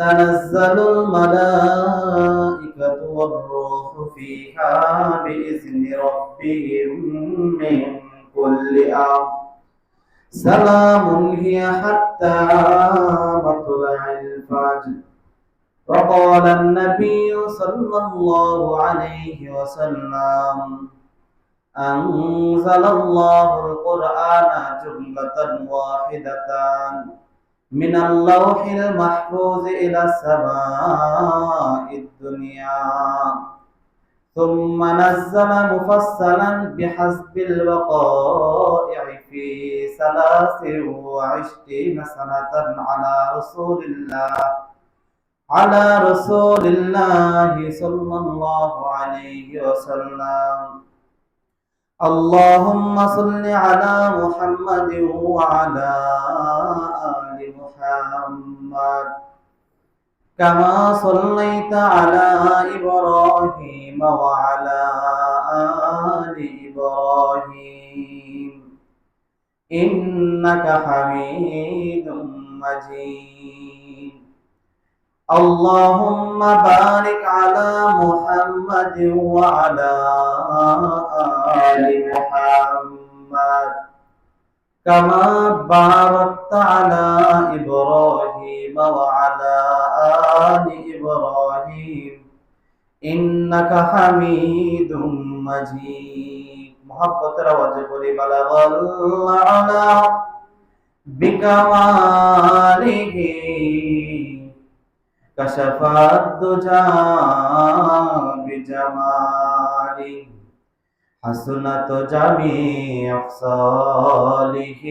تنزل الملائكة والروح فيها بإذن ربهم من كل أمر سلام هي حتى مطلع الفجر. وقال النبي صلى الله عليه وسلم أنزل الله القرآن جملة واحدة من اللوح المحفوظ إلى السماء الدنيا ثم نزل مفصلا بحسب الوقائع في 23 سنة على رسول الله صلى الله عليه وسلم. اللهم صل على محمد وعلى آل محمد كما صليت على إبراهيم وعلى آل إبراهيم إنك حميد مجيد. اللهم بارك على محمد وعلى آل محمد كما باركت على إبراهيم وعلى آل إبراهيم إنك حميد مجيد. محبت رواجه قولي بلغ العلا بكماله كشف الدجى بجماله حسنت جميع خصاله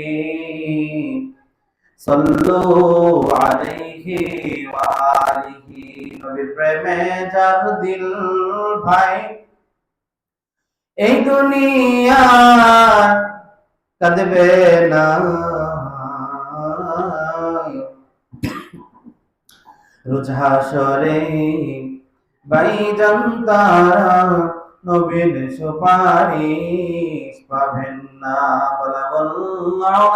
صلوا عليه وآله. নবীর প্রেমে যার দিল ভাই এই দুনিয়া কাঁদবে না, রোজ হাসরে ভাইজান তারা নবীর সুপারিশ পাবেন না। বলাল্লাহ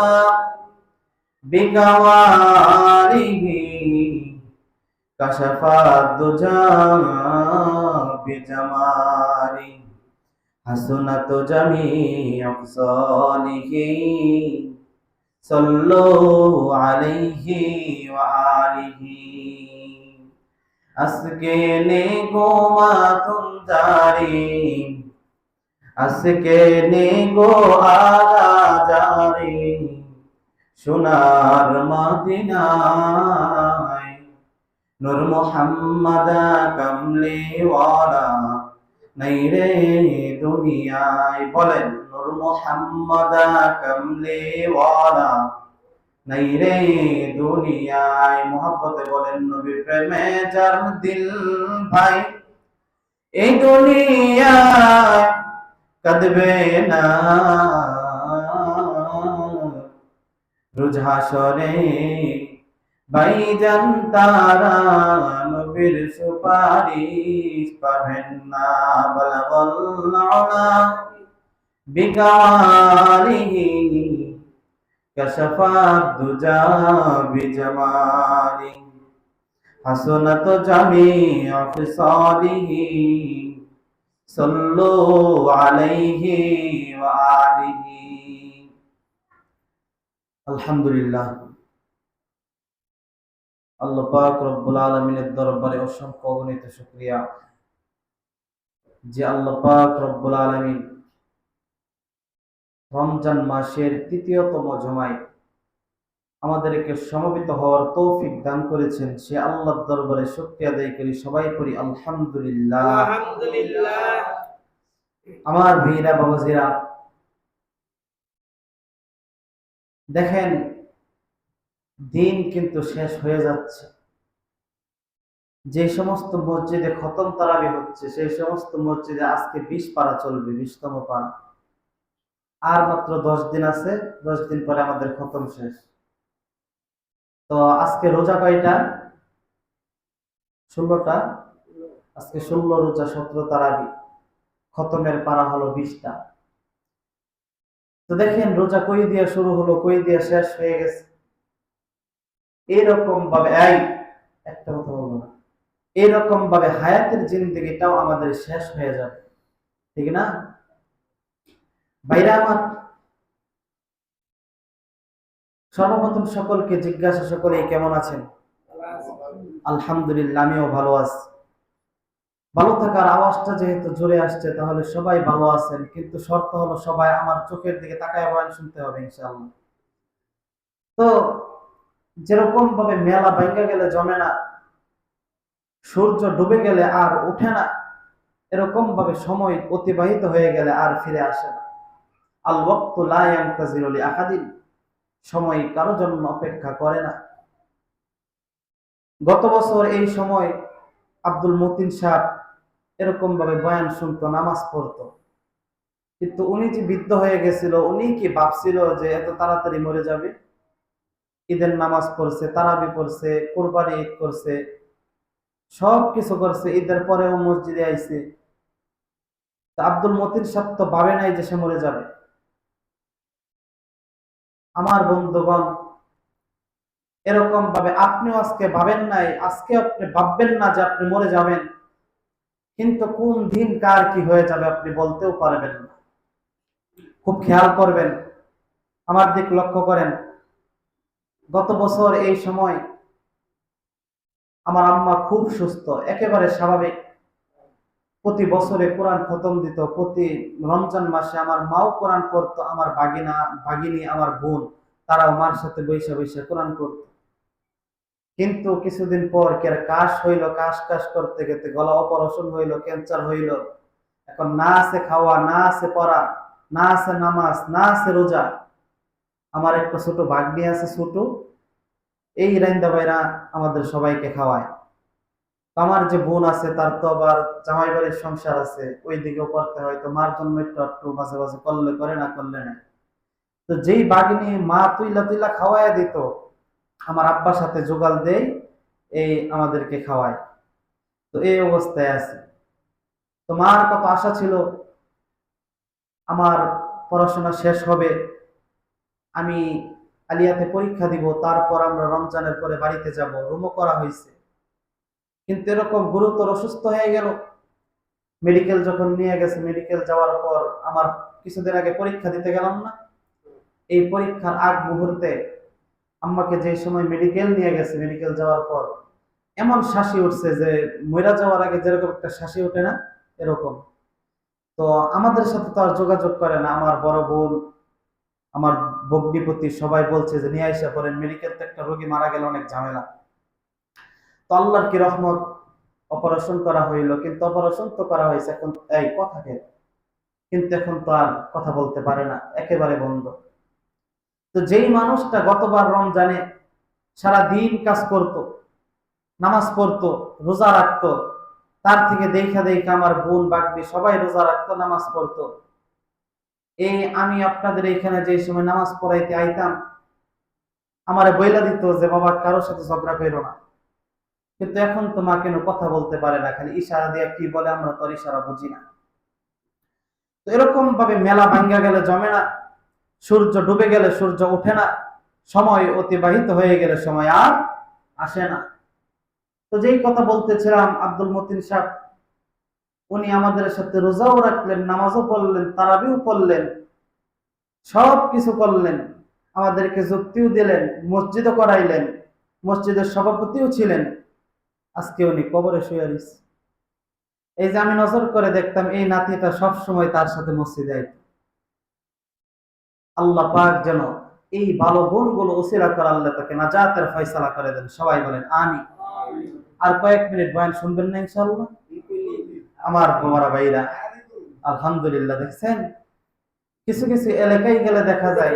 বিকাওয়ালিহি কাশাফাত দুজা বিজামালি হাসনাত জামিউ সালিহি সাল্লু আলাইহি ওয়া আলিহি। আজকে নে গোমা তুম জারি আজকে নে গো আগা জারি সোনার মদিনায় নূর মুহাম্মদ কামলি ওয়ালা নাই রে দুনিয়ায়। বলেন নূর মুহাম্মদ কামলি ওয়ালা নাই রে দুনিয়ায়। মোহাব্বতে বলেন নবীর প্রেমে যার দিল ভাই এই দুনিয়ায় কাঁদবে না, রোজ হাসরে ভাইজান তারা নবীর সুপারিশ পাবেন না। বলাল্লাহ বিকাওয়ালিহি কাশাফাত দুজা বিজামালি হাসনাত জামিউ ফিসালিহি সাল্লু আলাইহি ওয়া আলিহি। আলহামদুলিল্লাহ, আল্লাহ পাক রব্বুল আলামিনের দরবারে অসংখ্য অগণিত শুকরিয়া যে আল্লাহ পাক রব্বুল আলামিন রমজান মাসের তৃতীয়তম জুমায় আমাদেরকে সমবেত হওয়ার তৌফিক দান করেছেন। সে আল্লাহর দরবারে শুকরিয়া আদায় করি, সবাই করি আলহামদুলিল্লাহ। আলহামদুলিল্লাহ। আমার ভাইরা বাবাজিরা, দেখেন দিন কিন্তু শেষ হয়ে যাচ্ছে। যে সমস্ত মসজিদে খতম তারাবি হচ্ছে সেই সমস্ত মসজিদে আজকে 20 পারা চলবে, 20তম পারা। আর মাত্র 10 দিন আছে, 10 দিন পরে আমাদের খতম শেষ। তো আজকে রোজা কয়টা? 16টা। আজকে 16 রোজা, 17 তারাবি, খতমের পারা হলো 20টা। তো দেখেন রোজা কই দিয়ে শুরু হলো, কই দিয়ে শেষ হয়ে গেছে। এরকম ভাবে একটা কথা বলবো না। এরকম ভাবে হায়াতের জিন্দেগিটাও আমাদের শেষ হয়ে যাবে, ঠিক না? ভাইরা আমার, সর্বপ্রথম সকলকে জিজ্ঞাসা, সকলেই কেমন আছেন? আলহামদুলিল্লাহ, আমিও ভালো আছি। ভালো থাকার আওয়াজটা যেহেতু জোরে আসছে, তাহলে সবাই ভালো আছেন, কিন্তু শর্ত হলো সবাই আমার চোখের দিকে তাকায় বয়ান শুনতে হবে ইনশাআল্লাহ। তো যেরকম ভাবে মেলা ভাঙ্গা গেলে জমে না, সূর্য ডুবে গেলে আর ওঠে না, এরকম ভাবে সময় অতিবাহিত হয়ে গেলে আর ফিরে আসে না। আল ওয়াক্তু লা ইয়ানতাজিরু লি আহাদিন, সময় কারো জন্য অপেক্ষা করে না। গত বছর এই সময় আব্দুল মতিন সাহেব এরকম ভাবে বয়ান শুনতো, নামাজ পড়তো, কিন্তু উনি যে বৃদ্ধ হয়ে গেছিল, উনি কি ভাবছিল যে এত তাড়াতাড়ি মরে যাবে? ঈদের নামাজ পড়ছে, তারাবি পড়ছে, কোরবানি ঈদ করছে, সব কিছু করছে, ঈদের পরেও মসজিদে আইছে। তা আব্দুল মতিন সাহেব তো ভাবে নাই যে সে মরে যাবে। আমার বন্ধুগণ, এরকম ভাবে আপনিও আজকে ভাবেন নাই, আজকে আপনি ভাববেন না যে আপনি মরে যাবেন, কিন্তু কোন দিন কার কি হয়ে যাবে আপনি বলতেও পারবেন না। খুব খেয়াল করবেন, আমার দিক লক্ষ্য করেন। গত বছর এই সময় আমার আম্মা খুব সুস্থ, একেবারে স্বাভাবিক। প্রতি বছরে কোরআন খতম দিত, প্রতি রমজান মাসে আমার মাও কোরআন পড়তো, আমার ভাগিনী, আমার বোন, তারাও মার সাথে বৈশা বৈশা কোরআন পড়তো। কিন্তু কিছুদিন পর কাশ হইল, কাশ কাশ করতে করতে গলা অপারেশন হইল, ক্যান্সার হইল। এখন না আছে খাওয়া, না আছে পড়া, না আছে নামাজ, না আছে রোজা। আমার একটা ছোট ভাগ্নি আছে, ছোট, এই রাইন্দা বাইরা আমাদের সবাইকে খাওয়ায়। আমার যে বোন আছে, তার তো আবার জামাই বাড়ির সংসার আছে, ওই দিকেও করতে হয়, তো মার জন্য একটু একটু মাঝে মাঝে করলে করে, না করলে না। তো যেই বাগিনী মা তুইলা তুইলা খাওয়াইয়া দিত, আমার আব্বার সাথে জোগাল দেই, এই আমাদেরকে খাওয়ায়। তো এই অবস্থায় আছে। তো মার কত আশা ছিল আমার পড়াশোনা শেষ হবে, আমি আলিয়াতে পরীক্ষা দিব, তারপর আমরা রমজানের পরে বাড়িতে যাব, রুমও করা হয়েছে। কিন্তু এরকম গুরুতর অসুস্থ হয়ে গেল। মেডিকেল যখন নিয়ে গেছে, মেডিকেল যাওয়ার পর আমার কিছুদিন আগে পরীক্ষা দিতে গেলাম না, এই পরীক্ষার আগ মুহূর্তে আম্মাকে যে সময় মেডিকেল নিয়ে গেছে, মেডিকেল যাওয়ার পর এমন শ্বাসি উঠছে যে মইরা যাওয়ার আগে যেরকম একটা শ্বাসি ওঠে না, এরকম। তো আমাদের সাথে তো আর যোগাযোগ করে না, আমার বড় বোন, আমার ভগ্নিপতি সবাই বলছে যে নিয়ে আইসা পড়েন, মেডিকেল তো একটা রোগী মারা গেলে অনেক ঝামেলা। তো আল্লাহর কি রহমত, অপারেশন করা হইল, কিন্তু অপারেশন তো করা হয়েছে, এখন এই কথা কে, কিন্তু এখন তো আর কথা বলতে পারে না, একেবারে বন্ধ। তো যেই মানুষটা গতবার রমজানে সারা দিন কাজ করত, নামাজ পড়তো, রোজা রাখতো, তার থেকে দেখা দেখা আমার বোন বাগদি সবাই রোজা রাখতো, নামাজ পড়তো। এই আমি আপনাদের এখানে যে সময় নামাজ পড়াইতে আইতাম, আমারে বইলা দিত যে বাবা কারোর সাথে ঝগড়া করো না। কিন্তু এখন তো মা কেন কথা বলতে পারে না, খালি ইশারা দিয়ে কি বলে আমরা তো ইশারা বুঝি না। তো এরকম ভাবে মেলা ভাঙ্গা গেলে জমে না, সূর্য ডুবে গেলে সূর্য ওঠে না, সময় অতিবাহিত হয়ে গেলে সময় আর আসে না। তো যেই কথা বলতেছিলাম, আব্দুল মতিন সাহেব উনি আমাদের সাথে রোজাও রাখলেন, নামাজও পড়লেন, তারাবিও পড়লেন, সব কিছু করলেন, আমাদেরকে যুক্তিও দিলেন, মসজিদও করাইলেন, মসজিদের সভাপতিও ছিলেন। আজকে উনি কবরে শুয়ে রয়েছে। এই যে আমি নজর করে দেখতাম, এই নাতিটা সব সময় তার সাথে মসজিদে আইত। আল্লাহ পাক যেন এই ভালো গুণগুলো উসিলা করে আল্লাহ তাকে নাজাতের ফয়সালা করে দেন, সবাই বলেন আমিন। আর কয়েক মিনিট বয়ান শুনবেন না ইনশাআল্লাহ? আমার বাবারা ভাইরা, আলহামদুলিল্লাহ, দেখছেন কিছু কিছু এলাকায় গেলে দেখা যায়,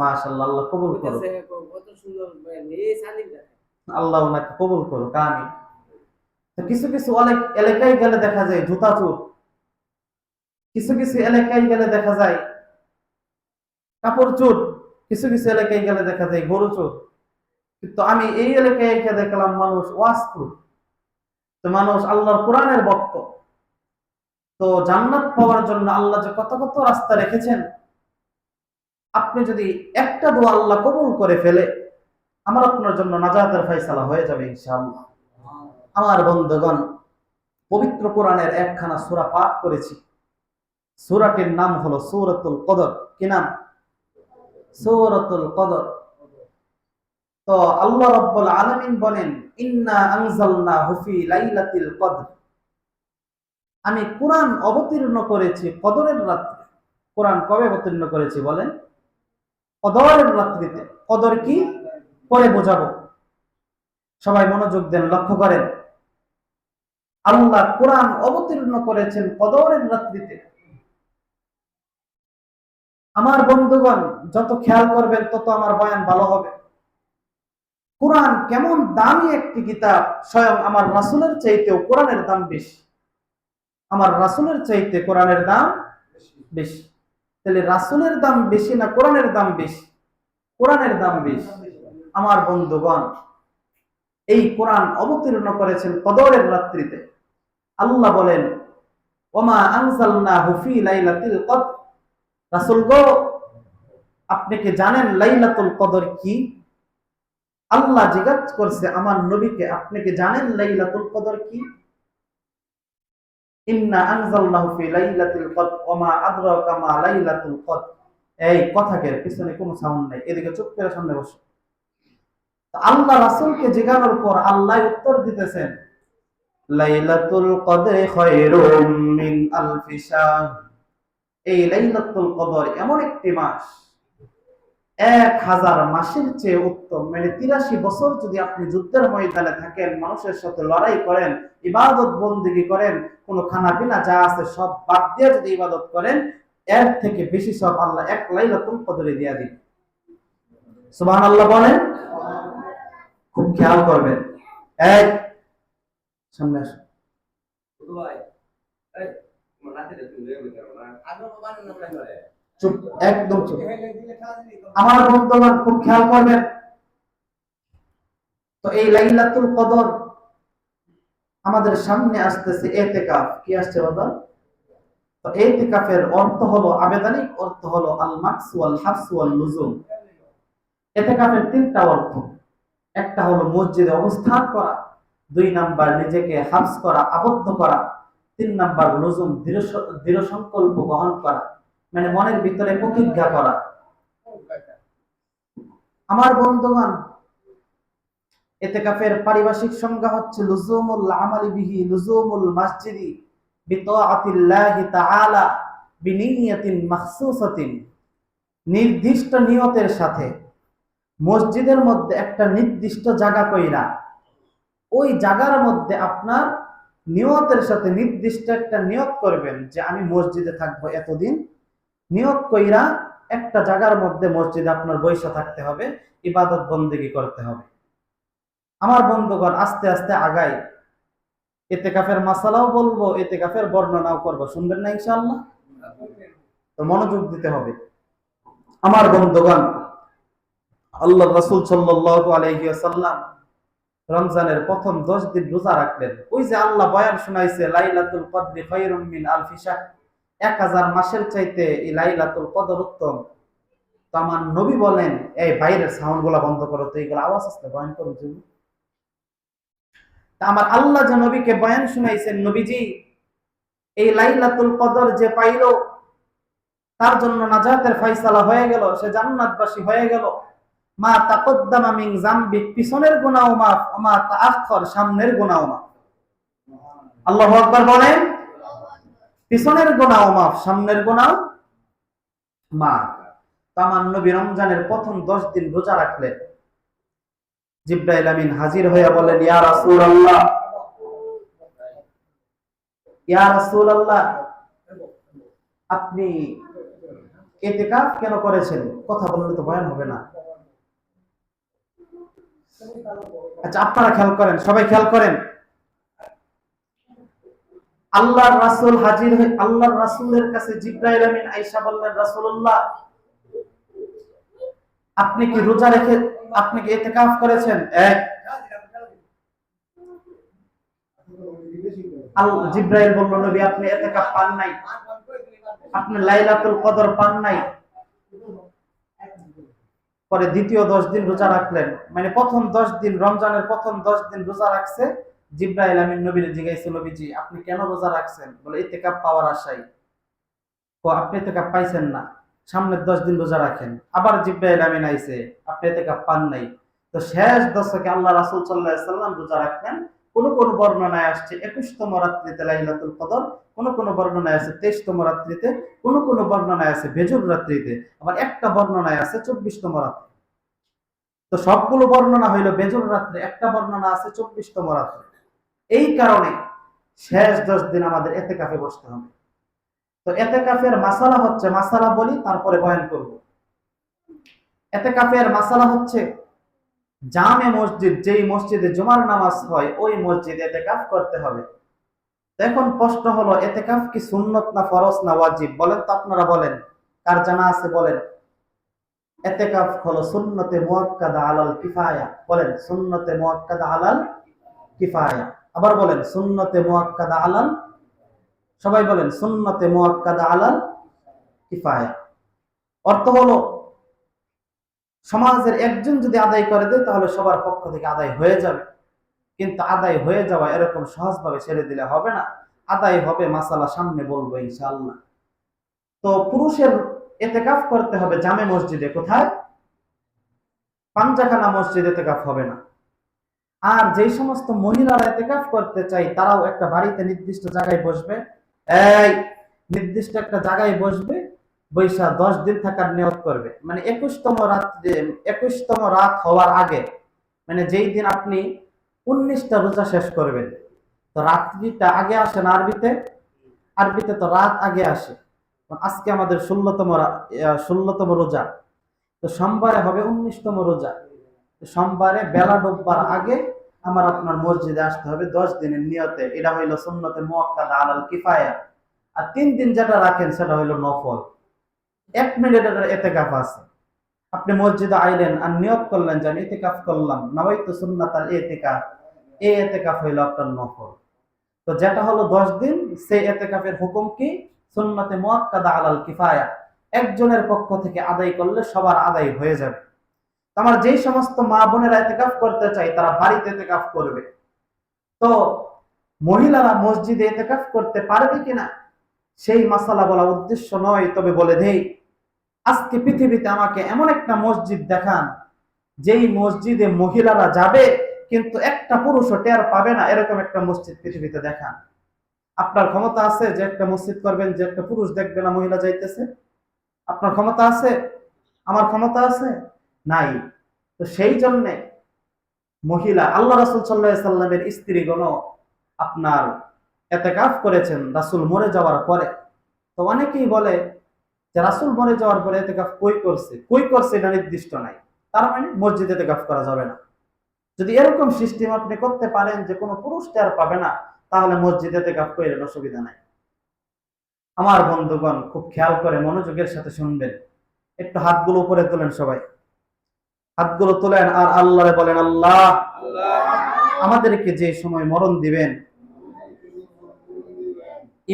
মাশাআল্লাহ, আল্লাহ কবুল করুক, আল্লাহ ওনাকে কবুল করুক, আমিন। তো কিছু কিছু অনেক এলাকায় গেলে দেখা যায় জুতা চোর, কিছু কিছু এলাকায় গেলে দেখা যায় কাপড় চোর, কিছু কিছু এলাকায় গেলে দেখা যায় গরু চোর। কিন্তু আমি এই এলাকায় এসে দেখলাম মানুষ ওয়াজ করে, তো মানুষ আল্লাহর কোরআনের ভক্ত। তো জান্নাত পাওয়ার জন্য আল্লাহ যে কত কত রাস্তা রেখেছেন, আপনি যদি একটা দোয়া আল্লাহ কবুল করে ফেলে, আমার আপনার জন্য নাজাতের ফয়সালা হয়ে যাবে ইনশাআল্লাহ। আমার বন্ধুগণ, পবিত্র কোরআনের একখানা সূরা পাঠ করেছি। সূরাটির নাম হলো সূরাতুল কদর। কি নাম? সূরাতুল কদর। তো আল্লাহ রাব্বুল আলামিন বলেন, ইন্না আনজালনাহু ফি লাইলাতিল কদর। আমি কোরআন অবতীর্ণ করেছি কদরের রাত্রে। কোরআন কবে অবতীর্ণ করেছি বলেন? কদরের রাত্রিতে। কদর কি? পরে বোঝাবো। সবাই মনোযোগ দেন, লক্ষ্য করেন। আল্লাহ কোরআন অবতীর্ণ করেছেন কদরের রাত্রিতে। আমার বন্ধুগণ, যত খেয়াল করবেন তত আমার বয়ান ভালো হবে। কোরআন কেমন দামি একটি কিতাব, স্বয়ং আমার রাসূলের চাইতেও কোরআনের দাম বেশি। আমার রাসূলের চাইতে কোরআনের দাম বেশি। তাহলে রাসূলের দাম বেশি না কোরআনের দাম বেশি? কোরআনের দাম বেশি। আমার বন্ধুগণ, এই কোরআন অবতীর্ণ করেছেন কদরের রাত্রিতে। আল্লাহ বলেন, ওমা আনজালনাহু ফি লাইলাতিল কদর। রাসূল গো, আপনি কি জানেন লাইলাতুল কদর কি? আল্লাহ জিজ্ঞাসা করছে আমার নবীকে, আপনি কি জানেন লাইলাতুল কদর কি? ইন্না আনজালনাহু ফি লাইলাতিল কদর ওমা আদরাকা মা লাইলাতুল কদর। এই কথাকে পিছনে কোনো সাউন্ড নাই, এদিকে চুপ করে সামনে বসো। আল্লাহ রাসূলকে জিজ্ঞাসার পর আল্লাহ উত্তর দিতেছেন, লাইলাতুল কদর খায়রুম মিন আলফি শাহর। এই লাইলাতুল কদর এমন একটি মাস, 1000 মাসের চেয়ে উত্তম। মানে 83 বছর যদি আপনি যুদ্ধের ময়দানে থাকেন, মানুষের সাথে লড়াই করেন, ইবাদত বন্দেগী করেন, কোনো খানা পিনা যা আছে সব বাদ দিয়ে যদি ইবাদত করেন, এর থেকে বেশি সব আল্লাহ এক লাইলাতুল কদরে দিয়া দিবেন। সুবহানাল্লাহ বলেন। খুব খেয়াল করবেন। এক সামনে আসুন। চুপ, একদম চুপ। আমার বন্ধুগণ খুব খেয়াল করবেন। তো এই লাইলাতুল কদর আমাদের সামনে আসতেছে ইতিকাফ। কি আসছে বাবা? তো ইতিকাফের অর্থ হলো, আবেদনিক অর্থ হলো আল মাকস ওয়াল হাবস ওয়াল লুজুম। ইতিকাফের তিনটা অর্থ। একটা হলো মসজিদে অবস্থান করা, 2 নাম্বার নিজেকে হাবস করা, আবদ্ধ করা, 3 নাম্বার লুজুম, দৃঢ় সংকল্প গ্রহণ করা, মানে মনের ভিতরে প্রতিজ্ঞা করা। আমার বন্ধুগণ, ইতিকাফের পারিভাষিক সংজ্ঞা হচ্ছে লুজুমুল আমালি বিহি, লুজুমুল মাসজিদি বিতাআতিল্লাহি তাআলা বিনিয়াতিন মাখসুসাতিন। নির্দিষ্ট নিয়তের সাথে মসজিদের মধ্যে একটা নির্দিষ্ট জায়গা কইরা, ওই জায়গার মধ্যে আপনার নিয়তের সাথে নির্দিষ্ট একটা নিয়ত করবেন যে আমি মসজিদে থাকবো এতদিন। নিয়ত কইরা একটা জায়গার মধ্যে মসজিদে আপনার বৈশা থাকতে হবে, ইবাদত বন্দেগী করতে হবে। আমার বন্ধুগণ, আস্তে আস্তে আগাই, ইতিকাফের মাসালাও বলবো, ইতিকাফের বর্ণনাও করবো। শুনবেন না ইনশাআল্লাহ? তো মনোযোগ দিতে হবে। আমার বন্ধুগণ, আল্লাহ রাসূল সাল্লাল্লাহু আলাইহি ওয়াসাল্লাম রমজানের প্রথম 10 দিন রোজা রাখলেন। ওই যে আল্লাহ বয়ান শোনাইছে লাইলাতুল কদরি খায়রুম মিন আলফি শাহর, 1000 মাসের চাইতে এই লাইলাতুল কদর উত্তম। তো আমার নবী বলেন, এই বাইরের সাউন্ড গুলা বন্ধ করো তো, এইগুলো আওয়াজ আসছে, বয়ান করো। তা আমার আল্লাহ যে নবীকে বয়ান শুনাইছেন, নবীজি এই লাইলাতুল কদর যে পাইলো, তার জন্য নাজাতের ফয়সালা হয়ে গেল, সে জান্নাতবাসী হয়ে গেল। মা তাকদ্দামা মিন যামবি, পিছনের গুনাহ মাফ, মা তাআখখার, সামনের গুনাহ মাফ। আল্লাহু আকবার বলেন। পিছনের গুনাহ মাফ, সামনের গুনাহ মাফ। তো আমার নবী রমজানের প্রথম 10 দিন রোজা রাখলেন। জিবরাইল আমিন হাজির হয়ে বলেন, ইয়া রাসূলুল্লাহ, ইয়া রাসূলুল্লাহ, আপনি ইতিকাফ কেন করেছেন? কথা বললে তো বয়ান হবে না। আচ্ছা, আপনারা খেয়াল করেন, সবাই খেয়াল করেন। আল্লাহর রাসূল হাজির হয়ে আল্লাহর রাসূলের কাছে জিবরাইল আমিন আয়েশা বললেন, রাসূলুল্লাহ, আপনি কি রোজা রেখে, আপনি কি ইতিকাফ করেছেন? এক জিবরাইল বলল, নবী আপনি ইতিকাফ পান নাই, আপনি লাইলাতুল কদর পান নাই। পরে দ্বিতীয় 10 দিন রোজা রাখলেন, মানে প্রথম 10 দিন, রমজানের প্রথম 10 দিন রোজা রাখছে। জিব্রাইল আমিন নবীরে জিজ্ঞাসা, নবীজি আপনি কেন রোজা রাখছেন? বলে ইতিকাফ পাওয়ার আশায়। তো আপনি ইতিকাফ পাইছেন না, সামনের 10 দিন রোজা রাখেন। আবার জিব্রাইল আমিন আইছে, আপনি ইতিকাফ পান নাই। তো শেষ দশকে আল্লাহ রাসূল সাল্লাল্লাহু আলাইহি সাল্লাম রোজা রাখলেন। কোন কোন বর্ণনায় আসছে 21তম রাত্রিতে লাইলাতুল কদর, কোন কোন বর্ণনায় আছে 23তম রাত্রিতে, কোন কোন বর্ণনায় আছে বেজর রাত্রিতে, আবার একটা বর্ণনায় আছে 24তম রাত্রি। তো সবগুলো বর্ণনা হইল বেজর রাত্রে, একটা বর্ণনা আছে 24তম রাত্রে। এই কারণে শেষ 10 দিন আমাদের ইতিকাফে বসতে হবে। তো ইতিকাফের মাসালা হচ্ছে, মাসালা বলি তারপরে বয়ান করব। ইতিকাফের মাসালা হচ্ছে, জামে মসজিদ, যেই মসজিদে জুমার নামাজ হয় ওই মসজিদে ইতিকাফ করতে হবে। এখন প্রশ্ন হলো, ইতিকাফ কি সুন্নত না ফরজ না ওয়াজিব? বলেন তো, আপনারা বলেন, কার জানা আছে বলেন। ইতিকাফ হলো সুন্নতে মুআক্কাদা আলাল কিফায়া। বলেন সুন্নতে মুআক্কাদা আলাল কিফায়া। আবার বলেন সুন্নতে মুআক্কাদা আলাল, সবাই বলেন সুন্নতে মুআক্কাদা আলাল কিফায়া। অর্থ হলো, সমাজের একজন যদি আদায় করে দেয় তাহলে সবার পক্ষ থেকে আদায় হয়ে যাবে। কিন্তু আদায় হয়ে যাওয়া এরকম সহজভাবে ছেড়ে দিলে হবে না, আদায় হবে, মাসালা সামনে বলবো ইনশাআল্লাহ। তো পুরুষের ইতিকাফ করতে হবে জামে মসজিদে। কোথায়? পাঞ্জাখানা মসজিদে ইতিকাফ হবে না। আর যেই সমস্ত মহিলারা ইতিকাফ করতে চাই তারাও একটা বাড়িতে নির্দিষ্ট জায়গায় বসবে, এই নির্দিষ্ট একটা জায়গায় বসবে, বৈশা 10 দিন থাকার নিয়ত করবে। মানে 21তম রাত হওয়ার আগে, মানে যেই দিন আপনি 19টা রোজা শেষ করবেন, তো রাত্রিটা আগে আসে না আরবিতে? আরবিতে তো রাত আগে আসে। আজকে আমাদের 16তম রোজা, তো সোমবারে হবে 19তম রোজা। সোমবারে বেলা ডুববার আগে আমার আপনার মসজিদে আসতে হবে 10 দিনের নিয়তে। এটা হইল সুন্নতে মুআক্কাদা আলাল কিফায়া। আর 3 দিন যেটা রাখেন সেটা হইল নফল। 1 মিনিটের ইতিকাফ আছে। আপনি মসজিদে আইলেন আর নিয়ত করলেন যে আমি ইতিকাফ করলাম, নাওয়াইতু সুন্নাতাল ইতিকাফ, এই ইতিকাফ হইল আপনার নফল। তো যেটা হলো 10 দিন, সেই ইতিকাফের হুকুম কি? সুন্নতে মুআক্কাদা আলাল কিফায়া। একজনের পক্ষ থেকে আদায় করলে সবার আদায় হয়ে যাবে। আমার যেই সমস্ত মা বোনেরা ইতিকাফ করতে চাই তারা বাড়িতে ইতিকাফ করবে। তো মহিলারা মসজিদে ইতিকাফ করতে পারবে কিনা সেই মাসালা বলা উদ্দেশ্য নয়, তবে বলে দেই, আজকে পৃথিবীতে আমাকে এমন একটা মসজিদ দেখান যেই মসজিদে মহিলারা যাবে কিন্তু একটা পুরুষও টের পাবে না, এরকম একটা মসজিদ পৃথিবীতে দেখান। আপনার ক্ষমতা আছে যে একটা মসজিদ করবেন যে একটা পুরুষ দেখবে না মহিলা যাইতেছে? আপনার ক্ষমতা আছে? আমার ক্ষমতা আছে? নাই। তো সেই জন্যে মহিলা, আল্লাহ রাসূল সাল্লাল্লাহু আলাইহি সাল্লামের স্ত্রীগণ আপনার ইতিকাফ করেছেন রাসূল মরে যাওয়ার পরে। তো অনেকেই বলে যে রাসূল মরে যাওয়ার পরে ইতিকাফ কই করছে এটা নির্দিষ্ট নাই, তার মানে মসজিদে ইতিকাফ করা যাবে না। যদি এরকম সিস্টেম আপনি করতে পারেন যে কোনো পুরুষ টের পাবে না, তাহলে মসজিদে ইতিকাফ করেন, অসুবিধা নাই। আমার বন্ধুগণ খুব খেয়াল করে মনোযোগের সাথে শুনবেন। একটু হাতগুলো উপরে তোলেন সবাই, হাতগুলো তোলেন আর আল্লাহরে বলেন, আল্লাহ আমাদেরকে যে সময় মরণ দিবেন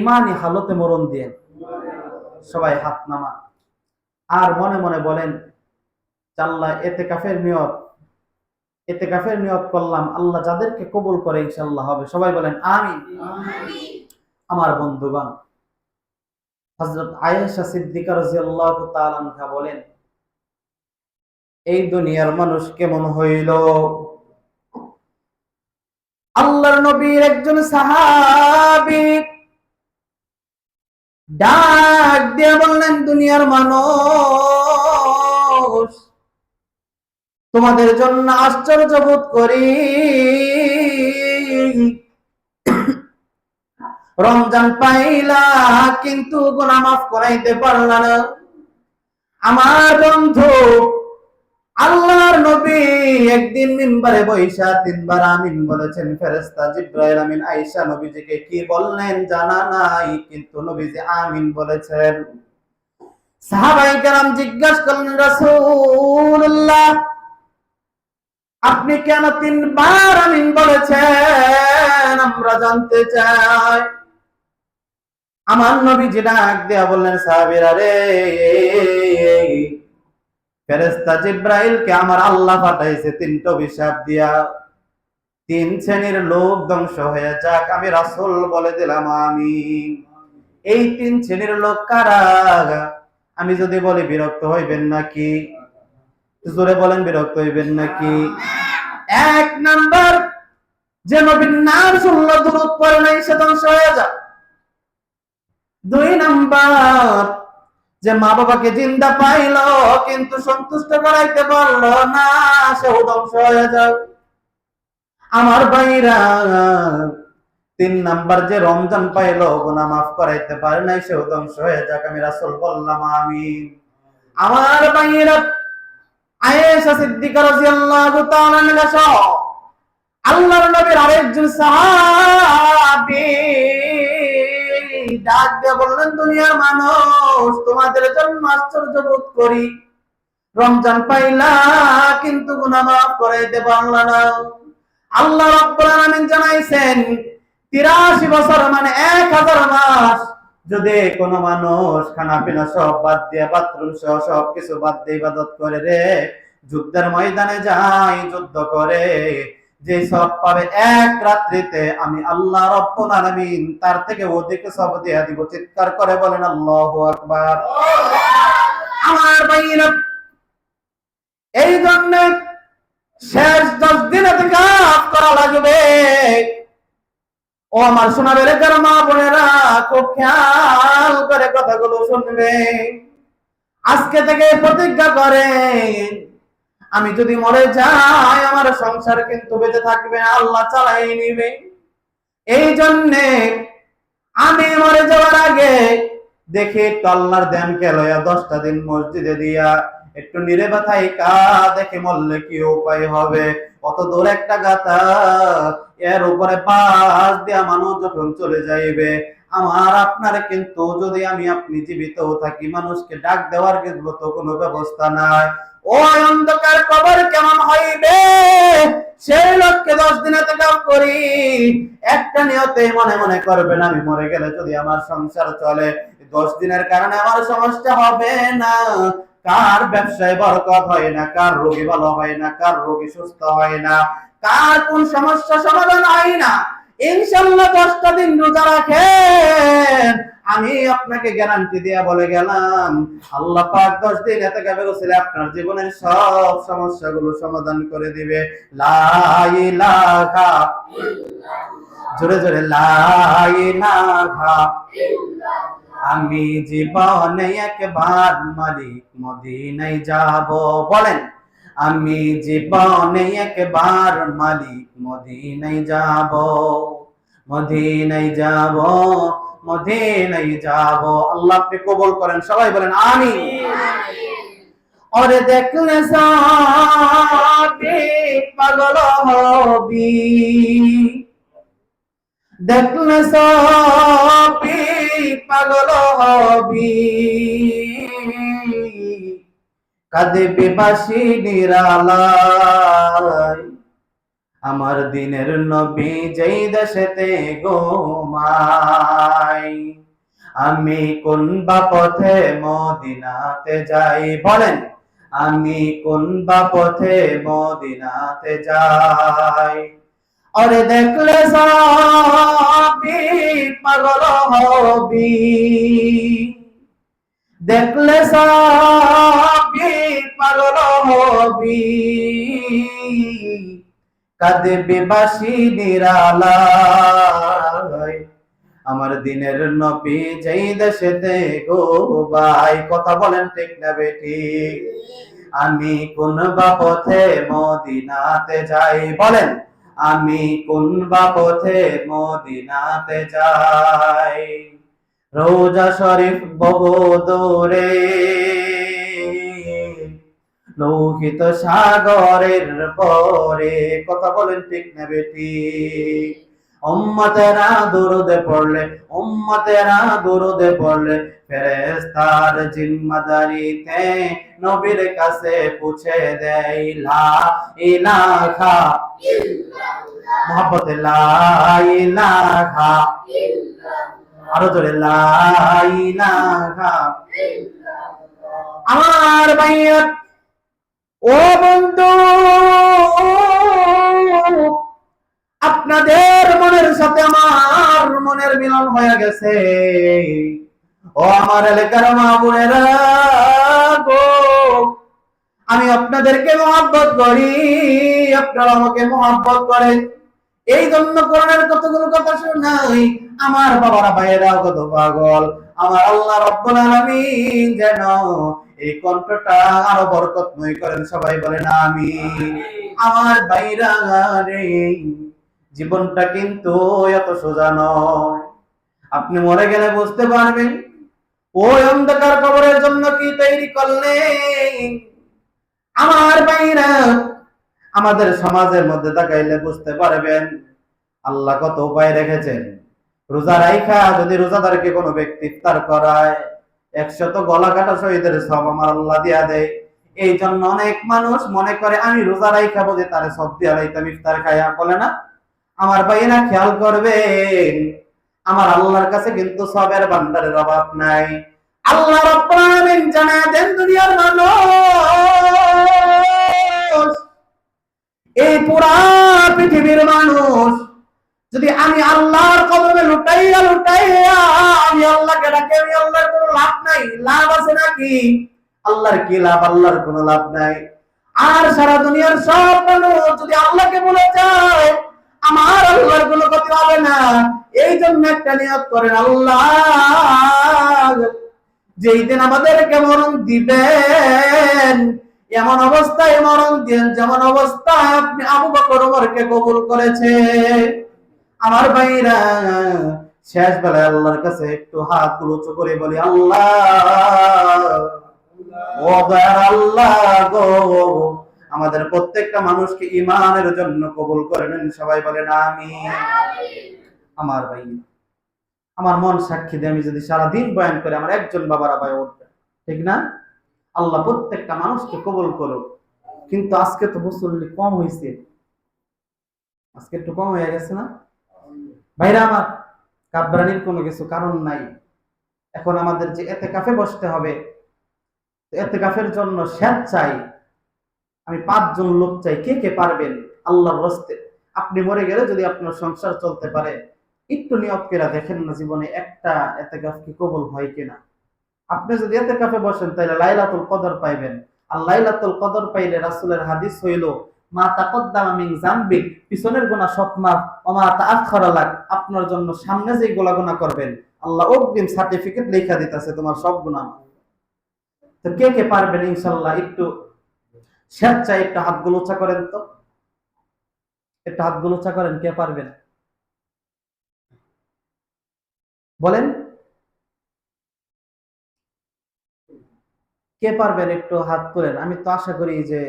ইমানি হালতে মরণ দিয়েন। সবাই হাত নামান আর মনে মনে বলেন, আল্লাহ ইতিকাফের নিয়ত করলাম, আল্লাহ যাদেরকে কবুল করে ইনশাআল্লাহ হবে। সবাই বলেন আমিন। আমার বন্ধুগণ, হযরত আয়েশা সিদ্দিকা রাদিয়াল্লাহু তাআলা আনহা বলেন, এই দুনিয়ার মানুষ কেমন হইল? আল্লাহর নবীর একজন সাহাবী ডাক দিয়ে বললেন, দুনিয়ার মানুষ, তোমাদের জন্য আশ্চর্য বোধ করি, রমজান পাইলা কিন্তু গুনাহ মাফ করাইতে পারলা না। আমার বন্ধু, আল্লাহর নবী একদিন মিম্বারে বৈশা 3বার আমিন বলেছেন। ফেরেশতা জিবরাইল আমিন আয়েশা নবীজিকে কি বললেন জানা নাই, কিন্তু নবীজি আমিন বলেছেন। সাহাবায়ে কেরাম জিজ্ঞাসা করলেন, রাসূলুল্লাহ আপনি কেন 3বার আমিন বলেছেন, আমরা জানতে চাই। আমার নবীজি ডাক দেয়া বললেন, সাহাবীরা রে, ফেরেশতা জিব্রাইলকে আমার আল্লাহ পাঠাইছে তিনটা অভিশাপ দিয়া, তিন শ্রেণীর লোক ধ্বংস হয়ে যাক, আমি রাসূল বলে দিলাম আমিন। এই তিন শ্রেণীর লোক কারা? আমি যদি বলি বিরক্ত হইবেন নাকি? জোরে বলেন, বিরক্ত হইবেন নাকি? এক নাম্বার, যে নবীর নাম শুনলো দুরূদ পড়ে নাই সে ধ্বংস হয়ে যাক। দুই নাম্বার, যে মা বাবাকে জিন্দা পাইলো কিন্তু সন্তুষ্ট করাইতে পারলো না, সেও ধ্বংস হয়ে যাক। আমার ভাইরা, তিন নাম্বার, যে রমজান পাইলো গুনাহ মাফ করাইতে পারে নাই সেও ধ্বংস হয়ে যাক, আমি রাসূল বললাম আমিন। আমার ভাইরা, আয়েশা সিদ্দিকা রাদিয়াল্লাহু তাআলা আনহা আল্লাহর নবীর আরেকজন সাহাবী ডাক দিয়ে বললেন, দুনিয়ার মানুষ, তোমাদের জন্য আশ্চর্য বোধ করি, রমজান পাইলা কিন্তু গুনাহ মাফ করাইতে পারলা না। আল্লাহ রাব্বুল আলামিন জানাইছেন 83 বছর মানে 1000 মাস যদি কোনো মানুষ খানা পিনা সব বাদ দিয়ে, বাথরুম সহ সব কিছু বাদ দিয়ে ইবাদত করে রে, যুদ্ধের ময়দানে যায়, যুদ্ধ করে, যে সব পাবে এক রাত্রিতে আমি আল্লাহ রাব্বুল আলামিন তার থেকে অধিক সব দিয়ে দিব। চিৎকার করে বলেন আল্লাহু আকবার। আমার ভাইরা, এই জন্য শেষ 10 দিন ইতিকাফ করা লাগবে। ও আমার সোনার এলাকার মা বোনেরা, খুব খেয়াল করে কথাগুলো শুনবে। আজকে থেকে প্রতিজ্ঞা করেন, আমি যদি মরে যাই আমার সংসার কিন্তু বেঁচে থাকবে, আল্লাহ চালাই নিবে। এই জন্যে আমি মরে যাওয়ার আগে দেখি একটু আল্লাহর ধ্যানকে লইয়া 10টা দিন মসজিদে দিয়া একটু নীরবে থাইকা দেখে মরলে কি উপায় হবে। অত দূর একটা গাথা, এর উপরে পাশ দিয়া মানুষ যখন চলে যাইবে, আমার আপনার কিন্তু যদি আমি আপনি জীবিত থাকি, মানুষকে ডাক দেওয়ার তো কোনো ব্যবস্থা নাই। ওই অন্ধকার কবর কেমন হইবে সেই লক্ষ্যে 10 দিন ইতিকাফ করি। একটা নিয়তে মনে মনে করবেন, আমি মরে গেলে যদি আমার সংসার চলে, 10 দিনের কারণে আমার সমস্যা হবে না। কার ব্যবসায় বরকত হয় না, কার রোগী ভালো হয় না, কার রোগী সুস্থ হয় না, কার কোন সমস্যা সমাধান হয় না, ইনশাআল্লাহ 10টা দিন রোজা রাখেন, আমি আপনাকে গ্যারান্টি দিয়ে বলে গেলাম, আল্লাহ পাক 10 দিন ইতিকাফে বসলে আপনার জীবনের সব সমস্যাগুলো সমাধান করে দিবে। লা ইলাহা, জোরে জোরে লা ইলাহা, আমি জীবনে একবার মালিক মদিনায় যাব। বলেন, আমি জীবনে একবার মালিক মদিনায় যাব, মদিনায় যাব, মদিনায় যাব। আল্লাহ আপনি কবুল করেন, সবাই বলেন আমিন। ওরে দেখলে সবে পাগল হবি, দেখলে সবে পাগল হবি, কাঁদবে বাঁশি নিরালায়, আমার দিনের নবী যেই দেশেতে ঘুমায়, আমি কোন বা পথে মদিনাতে যাই। বলেন, আমি কোন বা পথে মদিনাতে যাই। ওরে দেখলে সবই পাগল হবি, দেখলে সবই পাগল হবি, কাঁদবে বাঁশি নিরালায়, আমার দিনের নবী যেই দেশেতে ঘুমায়। কথা বলেন ঠিক না বেঠিক? আমি কোন বা পথে মদিনাতে যাই। বলেন, আমি কোন বা পথে মদিনাতে যাই। রোজা শরীফ বহু দূরে, লোহিত সাগরের পরে। কথা বলেন ঠিক না বেঠিক? উম্মতেরা দুরুদে পড়লে, উম্মতেরা দুরুদে পড়লে ফেরেশতার জিম্মাদারিতে নবীর কাছে পৌঁছে দেয় লা ইলাহা ইল্লাল্লাহ, মুহাব্বতে লা ইলাহা ইল্লাল্লাহ, আরো জোরে লা ইলাহা ইল্লাল্লাহ। আমার ভাইয়া, ও বন্ধু, আপনাদের মনের সাথে আমার মনের মিলন হয়ে গেছে। ও আমার এলাকার মা বোনেরা গো, আমি আপনাদেরকে মহব্বত করি, আপনারা আমাকে মহব্বত করেন। এই জন্য কোরআনের কতগুলো কথা শোনাই। আমার বাবারা ভাইয়েরাও কত পাগল। আমার আল্লাহ রাব্বুল আলামিন যেন এই কণ্ঠটা আরো বরকতময় করেন, সবাই বলেন আমিন। আমার ভাইরা রে, জীবনটা কিন্তু এত সোজা নয়। আপনি মরে গেলে বুঝতে পারবেন ওই অন্ধকার কবরের জন্য কি তৈরি করলেন। আমার ভাইরা, আমাদের সমাজের মধ্যে তাকাইলে বুঝতে পারবেন আল্লাহ কত উপায় রেখেছেন। রোজা রাইখা যদি রোজাদারকে কোনো ব্যক্তি ইফতার করায়, 100 গলা কাটা শহীদের সব আমার আল্লাহ দিয়া দেয়। এই জন্য অনেক মানুষ মনে করে আমি রোজা রাইখা বুঝে তারে সব দিয়া লাইতাম ইফতার খাইয়া, বলে না। আমার ভাইয়েরা খেয়াল করবেন, আমার আল্লাহর কাছে কিন্তু সবের ভান্ডারের অভাব নাই। আল্লাহ রাব্বুল আলামিন জানায় দেন দুনিয়ার মানুষ, এই পুরা পৃথিবীর মানুষ যদি আমি আল্লাহর কদমে লুটাইয়া লুটাইয়া আমি আল্লাহকে ডাকি, আমি আল্লাহর কোনো লাভ নাই। লাভ আছে নাকি? আল্লাহর কি লাভ? আল্লাহর কোনো লাভ নাই। আর সারা দুনিয়ার সব মানুষ যদি আল্লাহকে বলে যায়, আমার আল্লাহর কোনো ক্ষতি হবে না। এই জন্য একটা নিয়ত করেন, আল্লাহ যেই দিন আমাদেরকে মরণ দিবেন, এমন অবস্থায় মরণ দিন যেমন অবস্থায় আপনি আবু বকর ওমরকে কবুল করেছে। আমার ভাইরা, শেষ বেলায় আল্লাহর কাছে একটু হাত উঁচু করে বলি, আল্লাহ ও দয়ার আল্লাহ গো, আমাদের প্রত্যেকটা মানুষকে ঈমানের জন্য কবুল করে নেন, সবাই বলেন আমিন। আমার ভাই, আমার মন সাক্ষী দিয়ে আমি যদি সারাদিন বয়ান করে আমার একজন বাবারা ভাই উঠবে, ঠিক না? আল্লাহ প্রত্যেকটা মানুষকে কবুল করুক। কিন্তু আজকে তো মুসল্লি কম হয়েছে, আজকে একটু কম হয়ে গেছে না ভাইরা আমার? কাবরানির কোনো কিছু কারণ নাই। এখন আমাদের যে এতেকাফে বসতে হবে, এতেকাফের জন্য স্বেচ্ছায় আমি 5 জন লোক চাই। কে কে পারবেন? আল্লাহর রাস্তে আপনি মরে গেলে যদি আপনার সংসার চলতে পারে, একটু নিয়ত করে দেখেন না জীবনে একটা এতেকাফ কি কবুল হয় কিনা। আপনি যদি এতেকাফে বসেন তাহলে লাইলাতুল কদর পাইবেন। আর লাইলাতুল কদর পাইলে রাসূলের হাদিস হইল, মা তাকদ্দামা মিন যামবি, পিছনের গুনাহ সব মাফ, ওয়া মা তাআখারা লাক, আপনার জন্য সামনে যে গুনাহ করবেন আল্লাহ অগ্রিম সার্টিফিকেট লেখা দিতেছে তোমার সব গুনাহ। তো কে কে পারবেন ইনশাআল্লাহ একটু স্বেচ্ছায় একটা হাতগুলো উঁচা করেন তো, একটা হাতগুলো উঁচা করেন, কে পারবেন বলেন? কে পারবেন একটু হাত তোলেন। আমি তো আশা করি যে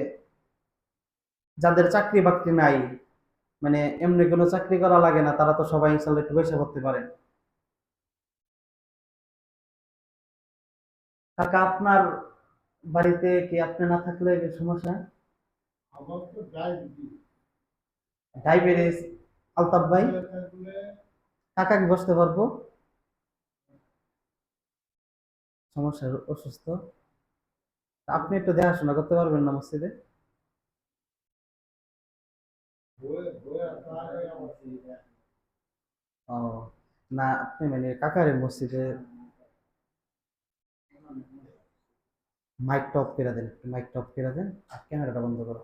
যাদের চাকরি বাকরি নাই, মানে এমনি কোনো চাকরি করা লাগে না, তারা তো সবাই ইনশাআল্লাহ একটু পয়সা করতে পারে। কাকা, আপনার বাড়িতে কি আপনি না থাকলে কি সমস্যা? ডায়াবেটিস? আলতাফ ভাই, কাকা কি বসতে পারবো? সমস্যা, অসুস্থ। আপনি একটু দেখাশোনা করতে পারবেন না মসজিদে? ও না, আপনি মানে কাকারে মসজিদে মাইক টপ করে দেন, মাইক টপ করে দেন আর ক্যামেরাটা বন্ধ করো।